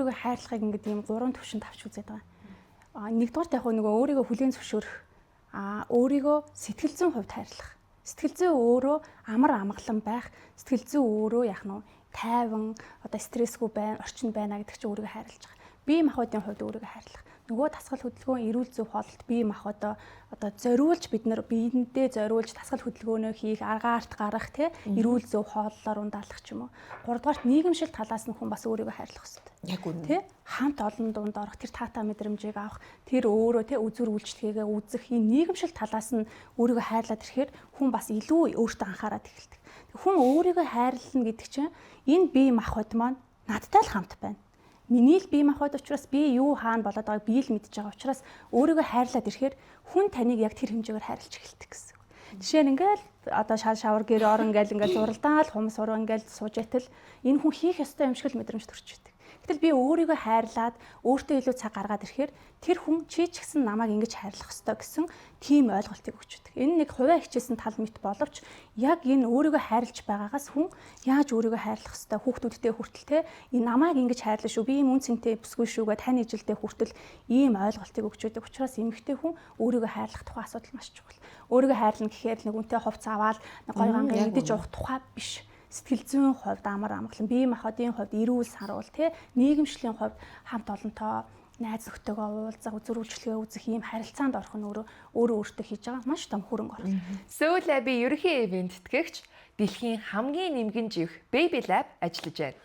өөрийгөө хайрлахыг ингээд ийм 3 түвшинд авч үзээд байгаа. Нэгдүгээр яг нөгөө өөрийгөө хүлээн зөвшөөрөх. Өөрийгөө сэтгэл зүйн хувьд хайрлах. Сэтгэл зүй өөрөө амар амгалан байх, сэтгэл зүй өөрөө яг нь тайван, одоо стрессгүй байна, орчинд байна гэдэг чинь өөрийгөө хайрлаж байгаа. Бие махбодын хувьд өөрийгөө хайрлах. Нөгөө дасгал хөдөлгөөн, эрүүл зөв хооллолт бие махбодоо одоо зориулж бид нар биеиндээ зориулж дасгал хөдөлгөөнөө хийх, аргаарт гарах тий эрүүл зөв хооллолоор ундаалах ч юм уу. Гуравдугаарт нийгэмшил талаас нь хүн бас өөрийгөө хайрлах хэрэгтэй. Яг үнэ. Тий хамт олон дунд орох, тэр таатай мэдрэмжийг авах, тэр өөрөө тий үзүр үйлчлэгээ үзэх энэ нийгэмшил талаас нь өөрийгөө хайрлаад ирэхээр хүн бас илүү өөртөө анхаарал эхэлдэг. Хүн өөрийгөө хайрлна гэдэг чинь энэ бие махбод маань надтай л хамт байна. Миний л бие махбод учраас би юу хаана болоод байгааг би л мэдж байгаа учраас өөрийгөө хайрлаад ирэхээр хүн таныг яг тэр хэмжээгээр хайрлаж эхэлдэг гэсэн. Жишээ нь ингээл одоо шавар гэр орон ингээл зуралдаал хумс уруу ингээл сууж байтал энэ хүн хийх ёстой юм шиг л мэдрэмж төрж идэг. Гэтэл би өөрийгөө хайрлаад өөртөө илүү цаг гаргаад ирэхээр тэр хүн чи ч гэсэн намайг ингэж хайрлах ёстой гэсэн тийм ойлголтыг өгч өгдөг. Энэ нэг хувиа хичээсэн тал мэт боловч яг энэ өөрийгөө хайрлаж байгаагаас хүн яаж өөрийгөө хайрлах ёстой хүүхдүүдтэй хүртэл те энэ намайг ингэж хайрлаа шүү би ийм үн цэнтэй бүсгүй шүүгээ тань ижилдээ хүртэл ийм ойлголтыг өгч өгдөг. Учраас эмэгтэй хүн өөрийгөө хайрлах тухай асуудал маш чухал. Өөрийгөө хайрлна гэхээр нэг үнтэй хувц аваад гой гангийн мэдэж уух тухай биш. Сэтгэл зүйн хувьд амар амгалан, бие махбодын хувьд эрүүл саруул, нийгэмшлийн хувьд хамт олонтой найз нөхдөөгөө уулзах, үзүр үйлчлэгээ үзэх ийм харилцаанд орох нь өөрөө өөртөө хийж байгаа маш том хөрөнгө оруулалт. Soul Lab-ийн ерөнхий ивент тэтгэгч дэлхийн хамгийн нэмгэн жив Baby Lab ажиллаж байна.